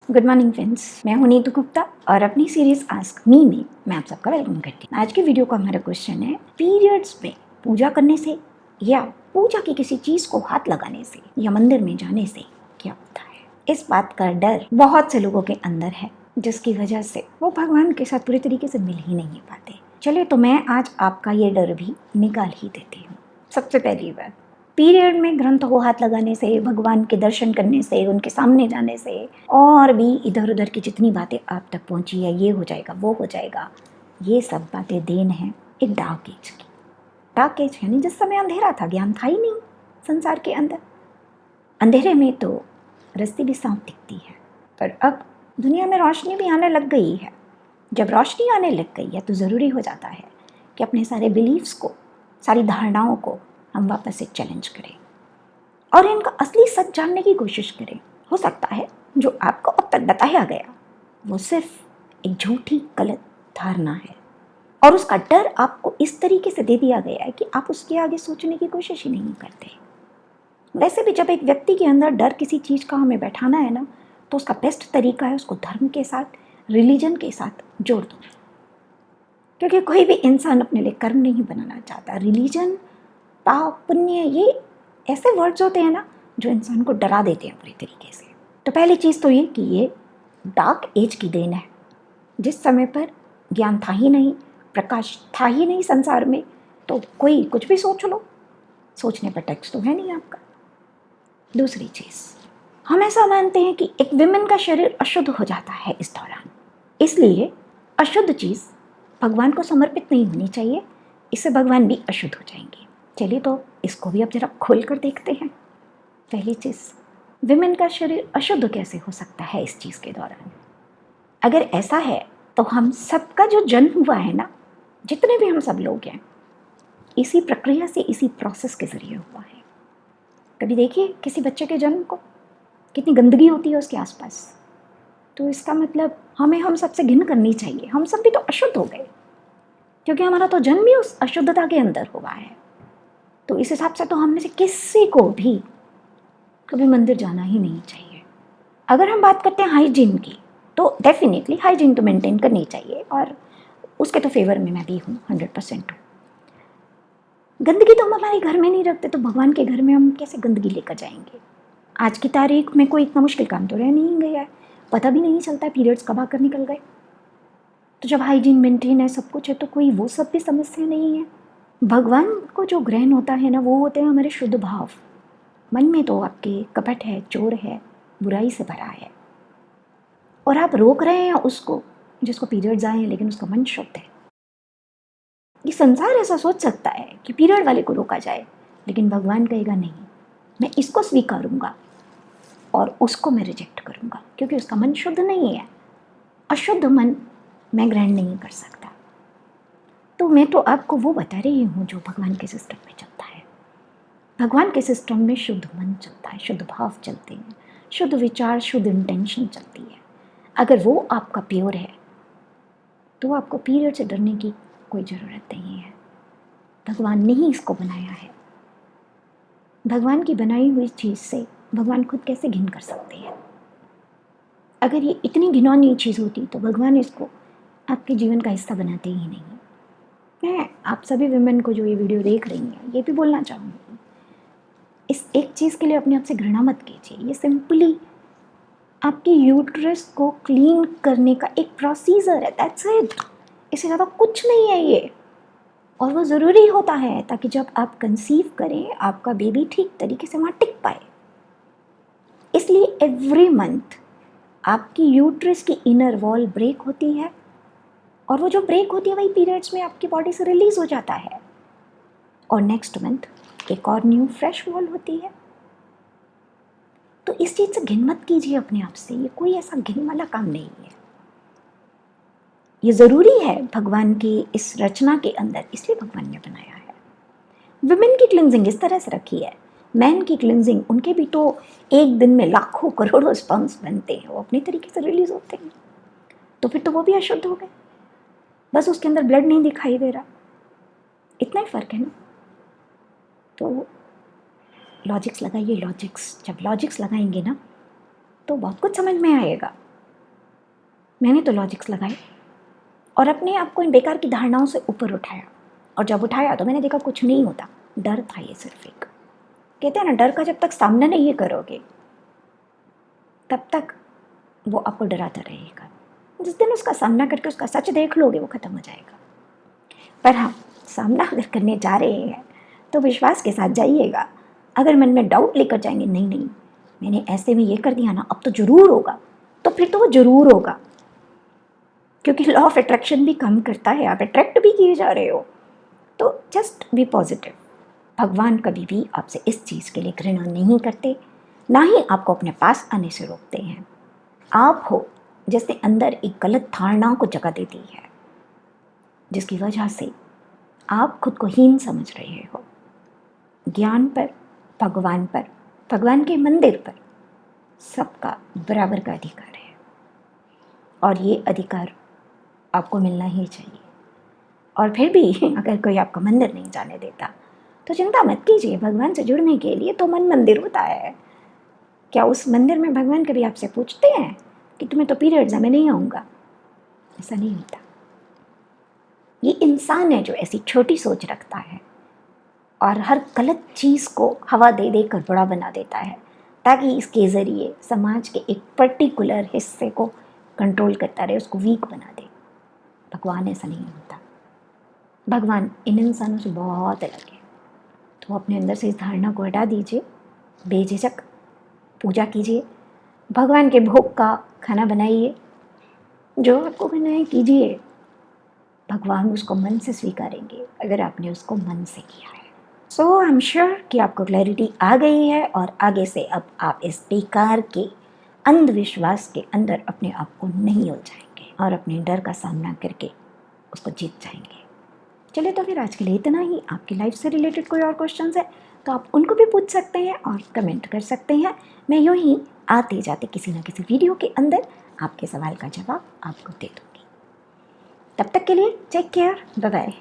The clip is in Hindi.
गुड मॉर्निंग फ्रेंड्स, मैं हूं नीतू गुप्ता और अपनी सीरीज आस्क मी में मैं आप सबका वेलकम करती हूँ। आज के वीडियो का हमारा क्वेश्चन है, पीरियड्स में पूजा करने से या पूजा की किसी चीज को हाथ लगाने से या मंदिर में जाने से क्या होता है। इस बात का डर बहुत से लोगों के अंदर है, जिसकी वजह से वो भगवान के साथ पूरी तरीके से मिल ही नहीं पाते। चलिए तो मैं आज आपका ये डर भी निकाल ही देती हूँ। सबसे पहली बात, पीरियड में ग्रंथ को हाथ लगाने से, भगवान के दर्शन करने से, उनके सामने जाने से और भी इधर उधर की जितनी बातें आप तक पहुंची है, ये हो जाएगा वो हो जाएगा, ये सब बातें देन है एक डार्क एज की। डार्क एज यानी जिस समय अंधेरा था, ज्ञान था ही नहीं संसार के अंदर। अंधेरे में तो रस्सी भी सांप दिखती है, पर अब दुनिया में रोशनी भी आने लग गई है। जब रोशनी आने लग गई है तो ज़रूरी हो जाता है कि अपने सारे बिलीव्स को, सारी धारणाओं को हम वापस से चैलेंज करें और इनका असली सच जानने की कोशिश करें। हो सकता है जो आपको अब तक बताया गया वो सिर्फ एक झूठी गलत धारणा है और उसका डर आपको इस तरीके से दे दिया गया है कि आप उसके आगे सोचने की कोशिश ही नहीं करते। वैसे भी जब एक व्यक्ति के अंदर डर किसी चीज़ का हमें बैठाना है ना, तो उसका बेस्ट तरीका है उसको धर्म के साथ, रिलीजन के साथ जोड़ दो। क्योंकि कोई भी इंसान अपने लिए कर्म नहीं बनाना चाहता। रिलीजन, पाप, पुण्य, ये ऐसे वर्ड्स होते हैं ना जो इंसान को डरा देते हैं पूरी तरीके से। तो पहली चीज़ तो ये कि ये डार्क एज की देन है, जिस समय पर ज्ञान था ही नहीं, प्रकाश था ही नहीं संसार में, तो कोई कुछ भी सोच लो, सोचने पर टैक्स तो है नहीं आपका। दूसरी चीज़, हम ऐसा मानते हैं कि एक विमेन का शरीर अशुद्ध हो जाता है इस दौरान, इसलिए अशुद्ध चीज़ भगवान को समर्पित नहीं होनी चाहिए, इससे भगवान भी अशुद्ध हो जाएंगे। चलिए तो इसको भी अब जरा खोल कर देखते हैं। पहली चीज़, विमेन का शरीर अशुद्ध कैसे हो सकता है इस चीज़ के दौरान। अगर ऐसा है तो हम सबका जो जन्म हुआ है ना, जितने भी हम सब लोग हैं, इसी प्रक्रिया से, इसी प्रोसेस के ज़रिए हुआ है। कभी देखिए किसी बच्चे के जन्म को कितनी गंदगी होती है उसके आसपास, तो इसका मतलब हमें हम सबसे घिन करनी चाहिए। हम सब भी तो अशुद्ध हो गए, क्योंकि हमारा तो जन्म ही उस अशुद्धता के अंदर हुआ है। तो इस हिसाब से तो हम में से किसी को भी कभी मंदिर जाना ही नहीं चाहिए। अगर हम बात करते हैं हाइजीन की, तो डेफिनेटली हाइजीन तो मेंटेन करनी चाहिए और उसके तो फेवर में मैं भी हूँ, 100% हूँ। गंदगी तो हम हमारे घर में नहीं रखते, तो भगवान के घर में हम कैसे गंदगी लेकर जाएंगे। आज की तारीख में कोई इतना मुश्किल काम तो रह नहीं गया है, पता भी नहीं चलता पीरियड्स कब आकर निकल गए। तो जब हाइजीन मेंटेन है, सब कुछ है, तो कोई वो सब भी समस्या नहीं है। भगवान को जो ग्रहण होता है ना, वो होते हैं हमारे शुद्ध भाव। मन में तो आपके कपट है, चोर है, बुराई से भरा है, और आप रोक रहे हैं उसको जिसको पीरियड्स आए हैं, लेकिन उसका मन शुद्ध है। ये संसार ऐसा सोच सकता है कि पीरियड वाले को रोका जाए, लेकिन भगवान कहेगा नहीं, मैं इसको स्वीकारूंगा और उसको मैं रिजेक्ट करूंगा, क्योंकि उसका मन शुद्ध नहीं है। अशुद्ध मन मैं ग्रहण नहीं कर सकता। तो मैं तो आपको वो बता रही हूँ जो भगवान के सिस्टम में चलता है। भगवान के सिस्टम में शुद्ध मन चलता है, शुद्ध भाव चलते हैं, शुद्ध विचार, शुद्ध इंटेंशन चलती है। अगर वो आपका प्योर है तो आपको पीरियड से डरने की कोई ज़रूरत नहीं है। भगवान ने ही इसको बनाया है। भगवान की बनाई हुई चीज़ से भगवान खुद कैसे घिन कर सकते हैं। अगर ये इतनी घिनौनी चीज़ होती तो भगवान इसको आपके जीवन का हिस्सा बनाते ही नहीं। मैं आप सभी विमेन को जो ये वीडियो देख रही हैं, ये भी बोलना चाहूँगी, इस एक चीज़ के लिए अपने आप से घृणा मत कीजिए। ये सिंपली आपकी यूट्रस को क्लीन करने का एक प्रोसीजर है, दैट्स इट। इससे ज़्यादा कुछ नहीं है ये, और वो ज़रूरी होता है ताकि जब आप कंसीव करें, आपका बेबी ठीक तरीके से वहाँ टिक पाए। इसलिए एवरी मंथ आपकी यूट्रस की इनर वॉल ब्रेक होती है, और वो जो ब्रेक होती है वही पीरियड्स में आपकी बॉडी से रिलीज हो जाता है, और नेक्स्ट मंथ एक और न्यू फ्रेश वॉल होती है। तो इस चीज़ से घिन मत कीजिए अपने आप से, ये कोई ऐसा घिन वाला काम नहीं है। ये ज़रूरी है भगवान की इस रचना के अंदर, इसलिए भगवान ने बनाया है। विमेन की क्लिनजिंग इस तरह से रखी है, मैन की क्लिनजिंग, उनके भी तो एक दिन में लाखों करोड़ों स्पर्म्स बनते हैं, वो अपने तरीके से रिलीज होते हैं, तो फिर तो वो भी अशुद्ध हो गए, बस उसके अंदर ब्लड नहीं दिखाई दे रहा, इतना ही फ़र्क है ना। तो लॉजिक्स लगाइए, लॉजिक्स, जब लॉजिक्स लगाएंगे ना तो बहुत कुछ समझ में आएगा। मैंने तो लॉजिक्स लगाए और अपने आप को इन बेकार की धारणाओं से ऊपर उठाया, और जब उठाया तो मैंने देखा कुछ नहीं होता। डर था ये सिर्फ एक। कहते हैं ना, डर का जब तक सामना नहीं करोगे तब तक वो आपको डराता रहेगा। जिस दिन उसका सामना करके उसका सच देख लोगे वो ख़त्म हो जाएगा। पर हाँ, सामना अगर करने जा रहे हैं तो विश्वास के साथ जाइएगा। अगर मन में डाउट लेकर जाएंगे, नहीं नहीं मैंने ऐसे में ये कर दिया ना, अब तो ज़रूर होगा, तो फिर तो वो ज़रूर होगा, क्योंकि लॉ ऑफ अट्रैक्शन भी काम करता है। आप अट्रैक्ट भी किए जा रहे हो, तो जस्ट बी पॉजिटिव। भगवान कभी भी आपसे इस चीज़ के लिए घृणा नहीं करते, ना ही आपको अपने पास आने से रोकते हैं। आप हो जिसने अंदर एक गलत धारणाओं को जगह दे दी है, जिसकी वजह से आप खुद को हीन समझ रहे हो। ज्ञान पर, भगवान पर, भगवान के मंदिर पर सबका बराबर का अधिकार है, और ये अधिकार आपको मिलना ही चाहिए। और फिर भी अगर कोई आपका मंदिर नहीं जाने देता तो चिंता मत कीजिए। भगवान से जुड़ने के लिए तो मन मंदिर होता है। क्या उस मंदिर में भगवान कभी आपसे पूछते हैं कि तुम्हें तो पीरियड्स है, मैं नहीं आऊँगा? ऐसा नहीं होता। ये इंसान है जो ऐसी छोटी सोच रखता है और हर गलत चीज़ को हवा दे देकर बड़ा बना देता है, ताकि इसके ज़रिए समाज के एक पर्टिकुलर हिस्से को कंट्रोल करता रहे, उसको वीक बना दे। भगवान ऐसा नहीं होता। भगवान इन इंसानों से बहुत अलग है। तो अपने अंदर से इस धारणा को हटा दीजिए, बेझिझक पूजा कीजिए, भगवान के भोग का खाना बनाइए, जो आपको करना है कीजिए। भगवान उसको मन से स्वीकारेंगे अगर आपने उसको मन से किया है। सो आई एम श्योर कि आपको क्लैरिटी आ गई है, और आगे से अब आप इस बेकार के अंधविश्वास के अंदर अपने आप को नहीं उलझाएंगे और अपने डर का सामना करके उसको जीत जाएंगे। चलिए, तो फिर आज के लिए इतना ही। आपकी लाइफ से रिलेटेड कोई और क्वेश्चंस है तो आप उनको भी पूछ सकते हैं और कमेंट कर सकते हैं। मैं यूँ ही आते जाते किसी न किसी वीडियो के अंदर आपके सवाल का जवाब आपको दे दूँगी। तब तक के लिए टेक केयर, बाय बाय।